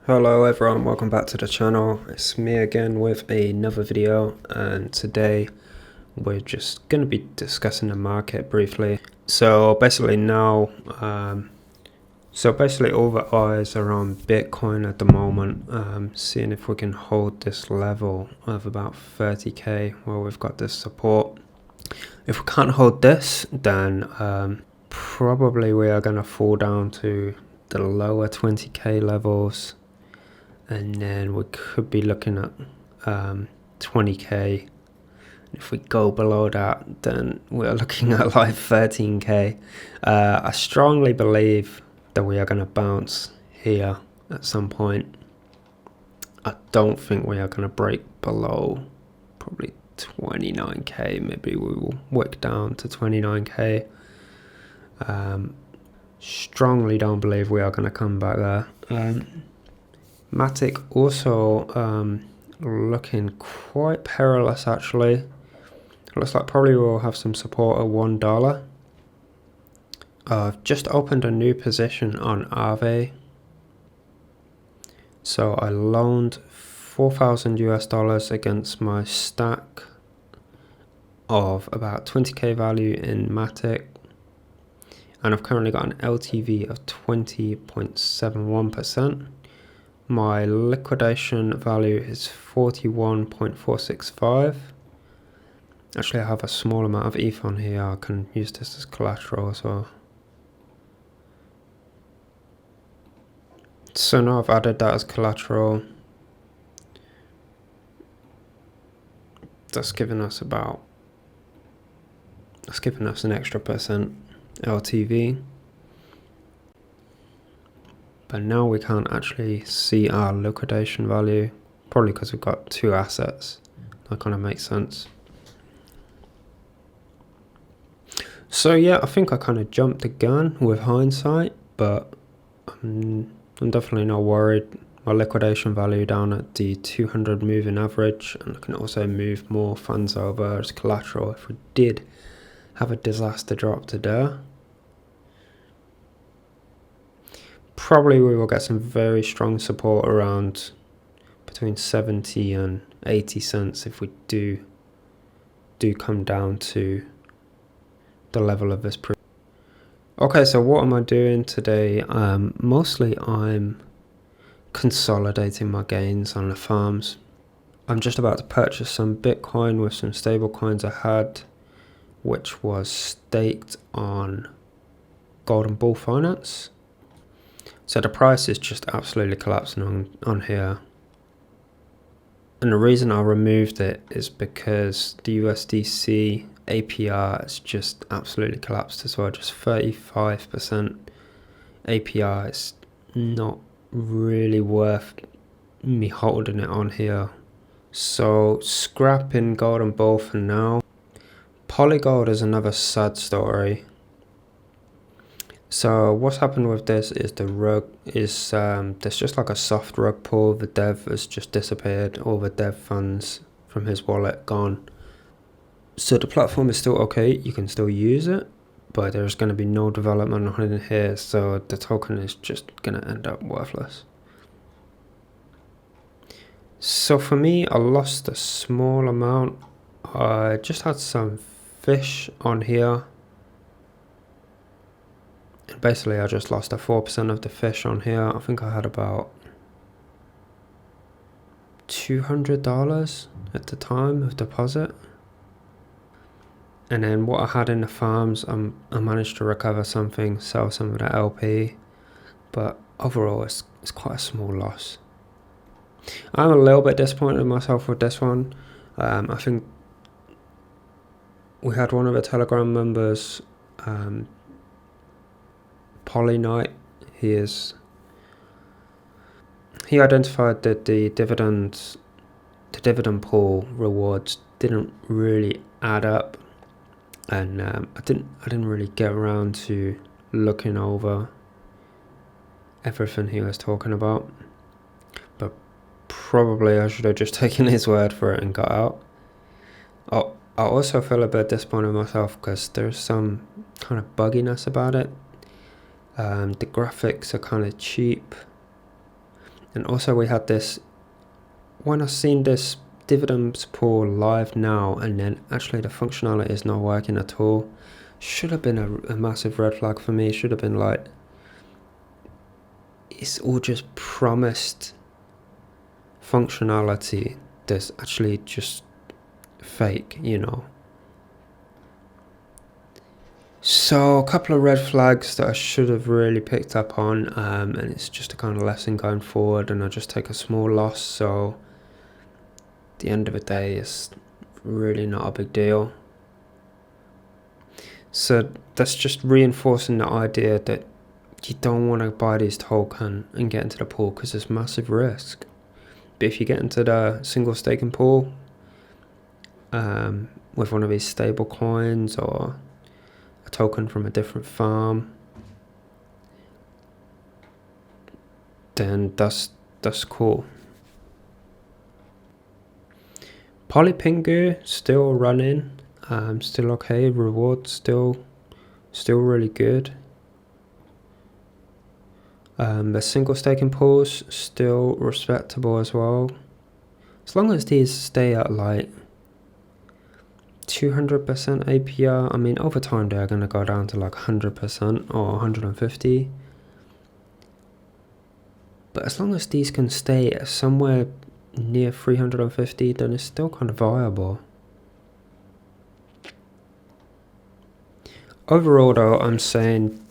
Hello everyone, welcome back to the channel. It's me again with another video, and today we're just going to be discussing the market briefly. So basically now, all the eyes are on Bitcoin at the moment, seeing if we can hold this level of about 30k where we've got this support. If we can't hold this, then probably we are going to fall down to the lower 20k levels. And then we could be looking at 20k. If we go below that, then we're looking at like 13k. I strongly believe that we are going to bounce here at some point. I don't think we are going to break below probably 29k. Maybe we will work down to 29k. Strongly don't believe we are going to come back there. Matic also looking quite perilous actually. Looks like probably we'll have some support at $1. I've just opened a new position on AAVE. So I loaned $4,000 against my stack of about 20k value in Matic. And I've currently got an LTV of 20.71%. My liquidation value is 41.465. Actually, I have a small amount of ETH on here. I can use this as collateral as well. So now I've added that as collateral. That's giving us an extra percent LTV. But now we can't actually see our liquidation value, probably because we've got two assets. That kind of makes sense. So yeah, I think I kind of jumped the gun with hindsight, but I'm definitely not worried. My liquidation value down at the 200 moving average, and I can also move more funds over as collateral if we did have a disaster drop to there. Probably we will get some very strong support around between 70 and 80 cents if we do come down to the level of this. Okay, so what am I doing today? Mostly I'm consolidating my gains on the farms. I'm just about to purchase some Bitcoin with some stable coins I had, which was staked on Golden Bull Finance. So the price is just absolutely collapsing on here. And the reason I removed it is because the USDC APR has just absolutely collapsed as well. Just 35% APR is not really worth me holding it on here. So scrapping Golden Bull for now. Polygon is another sad story. So what's happened with this is the rug is there's just like a soft rug pull. The dev has just disappeared. All the dev funds from his wallet gone. So the platform is still okay. You can still use it, but there's going to be no development on it here. So the token is just going to end up worthless. So for me, I lost a small amount. I just had some fish on here. And basically I just lost 4% of the fish on here. I think I had about $200 at the time of deposit. And then what I had in the farms, I managed to recover something, sell some of the LP. But overall it's quite a small loss. I'm a little bit disappointed in myself with this one. I think we had one of the Telegram members, Polyknight, he identified that the dividend pool rewards didn't really add up, and I didn't really get around to looking over everything he was talking about, but probably I should have just taken his word for it and got out. I also feel a bit disappointed with myself because there's some kind of bugginess about it. The graphics are kind of cheap, And also we had this, when I seen this dividends pool live now and then actually the functionality is not working at all, should have been a massive red flag for me. Should have been like, it's all just promised functionality that's actually just fake, you know. So a couple of red flags that I should have really picked up on, and it's just a kind of lesson going forward, and I just take a small loss, so at the end of the day it's really not a big deal. So that's just reinforcing the idea that you don't want to buy these tokens and get into the pool because there's massive risk. But if you get into the single staking pool with one of these stable coins or a token from a different farm, then that's cool. Polypingu still running, still okay. Rewards still really good. The single staking pools still respectable as well. As long as these stay at like 200% APR, I mean over time they're going to go down to like 100% or 150. But as long as these can stay at somewhere near 350, then it's still kind of viable. Overall though, I'm saying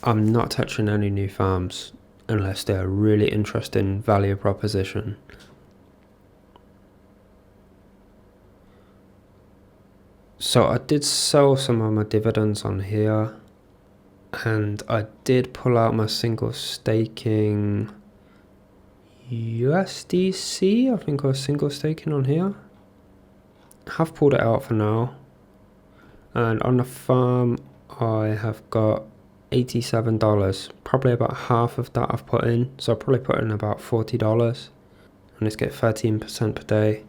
I'm not touching any new farms unless they're a really interesting value proposition. So I did sell some of my dividends on here, and I did pull out my single staking USDC. I think I was single staking on here. I have pulled it out for now, and on the farm I have got $87. Probably about half of that I've put in, so I'll probably put in about $40 and let's get 13% per day.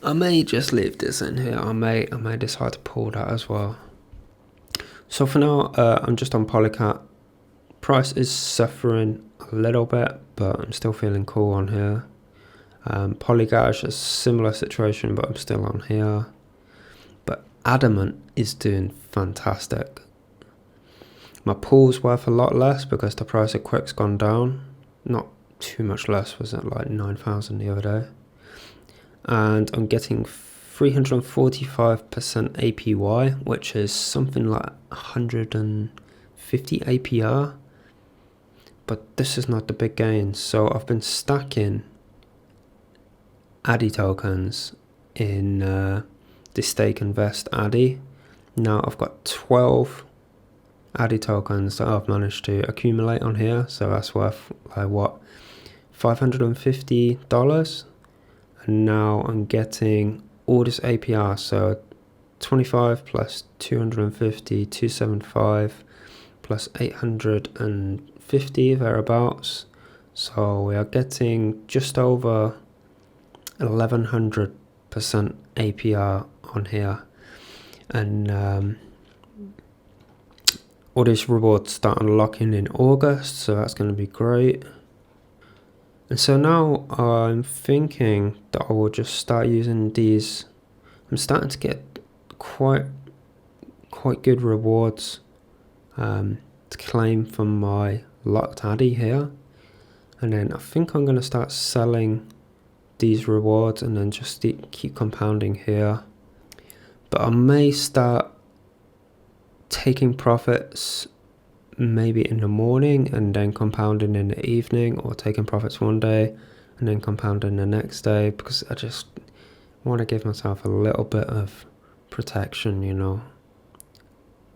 I may just leave this in here. I may decide to pull that as well. So for now, I'm just on Polycat. Price is suffering a little bit, but I'm still feeling cool on here. Polygon is a similar situation, but I'm still on here. But Adamant is doing fantastic. My pool's worth a lot less because the price of Quick's gone down. Not too much less, was it like 9,000 the other day? And I'm getting 345% APY, which is something like 150 APR. But this is not the big gain. So I've been stacking Addy tokens in the Stake Invest Addy. Now I've got 12 Addy tokens that I've managed to accumulate on here. So that's worth like what, $550. And now I'm getting all this APR, so 25 plus 250, 275 plus 850 thereabouts. So we are getting just over 1100% APR on here, and all these rewards start unlocking in August, so that's going to be great. And so now I'm thinking that I will just start using these. I'm starting to get quite good rewards to claim from my locked Addy here, and then I think I'm going to start selling these rewards and then just keep compounding here. But I may start taking profits maybe in the morning and then compounding in the evening, or taking profits one day and then compounding the next day, because I just want to give myself a little bit of protection, you know.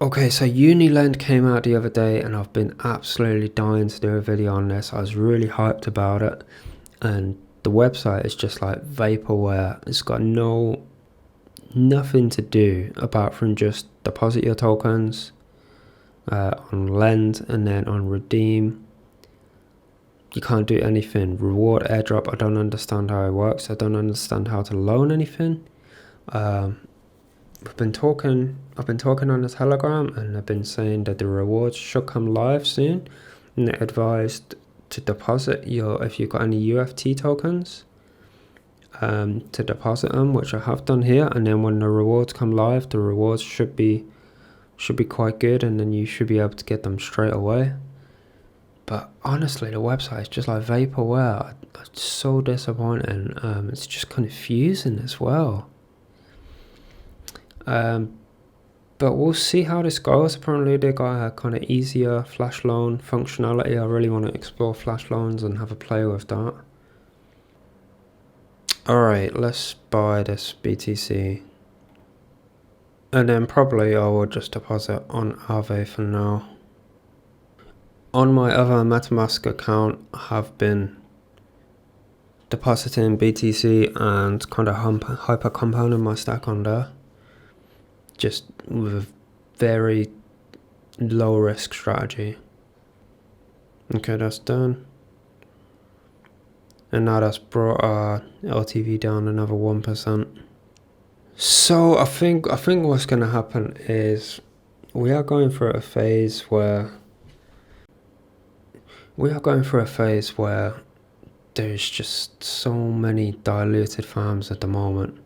Okay, so unilend came out the other day and I've been absolutely dying to do a video on this. I was really hyped about it, and the website is just like vaporware. It's got nothing to do apart from just deposit your tokens on lend, and then on redeem you can't do anything. Reward airdrop, I don't understand how it works. I don't understand how to loan anything. I've been talking on the Telegram, and I've been saying that the rewards should come live soon, and they advised to deposit if you've got any UFT tokens, to deposit them, which I have done here, and then when the rewards come live, the rewards should be quite good, and then you should be able to get them straight away. But honestly, the website is just like vaporware. It's so disappointing. It's just confusing as well. But we'll see how this goes. Apparently they got a kind of easier flash loan functionality. I really want to explore flash loans and have a play with that. Alright, let's buy this BTC. And then probably I will just deposit on AAVE for now. On my other MetaMask account, I have been depositing BTC and kind of hyper compounding my stack on there. Just with a very low risk strategy. Okay, that's done. And now that's brought our LTV down another 1%. So I think what's going to happen is we are going through a phase where there's just so many diluted farms at the moment.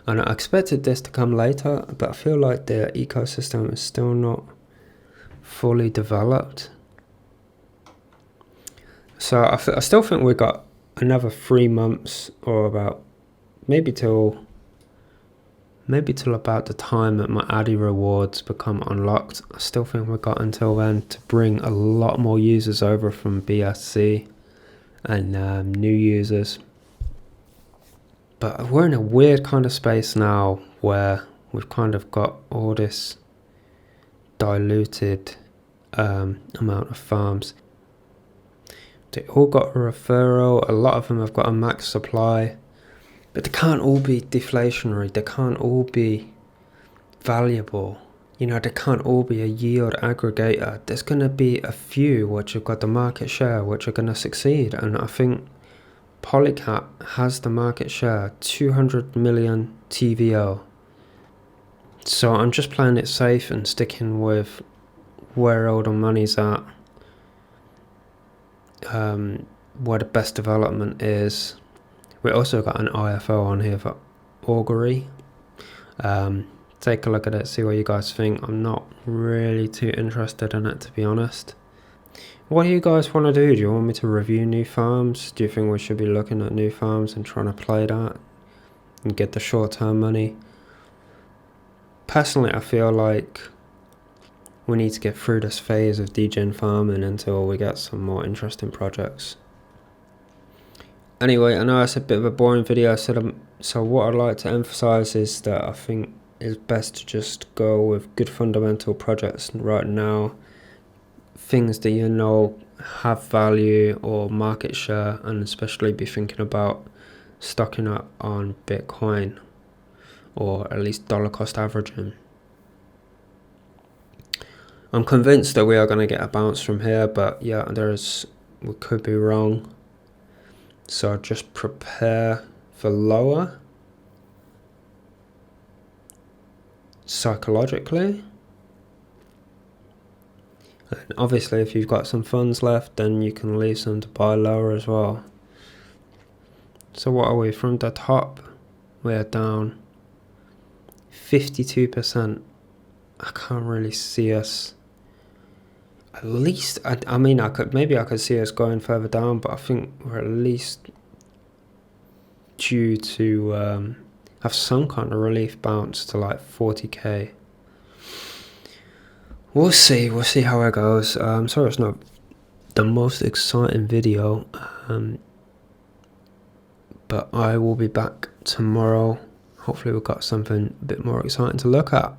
And I expected this to come later, but I feel like the ecosystem is still not fully developed. So I still think we got another 3 months, or about maybe till about the time that my Addy rewards become unlocked. I still think we got until then to bring a lot more users over from BSC and new users. But we're in a weird kind of space now where we've kind of got all this diluted amount of farms. They all got a referral, a lot of them have got a max supply, but they can't all be deflationary, they can't all be valuable, you know, they can't all be a yield aggregator. There's going to be a few which have got the market share which are going to succeed, and I think Polycat has the market share, 200 million TVL. So I'm just playing it safe and sticking with where all the money's at, where the best development is. We also got an IFO on here for Augury. Take a look at it, see what you guys think. I'm not really too interested in it, to be honest. What do you guys want to do? Do you want me to review new farms? Do you think we should be looking at new farms and trying to play that and get the short-term money? Personally, I feel like we need to get through this phase of degen farming until we get some more interesting projects. Anyway, I know it's a bit of a boring video, so what I'd like to emphasize is that I think it's best to just go with good fundamental projects right now. Things that you know have value or market share, and especially be thinking about stocking up on Bitcoin, or at least dollar cost averaging. I'm convinced that we are going to get a bounce from here, but yeah, we could be wrong. So just prepare for lower psychologically. And obviously if you've got some funds left, then you can leave some to buy lower as well. So what are we? From the top, we're down 52%. I can't really see us, at least, I mean, I could see us going further down, but I think we're at least due to have some kind of relief bounce to like 40k. We'll see how it goes. I'm sorry it's not the most exciting video, but I will be back tomorrow. Hopefully we've got something a bit more exciting to look at.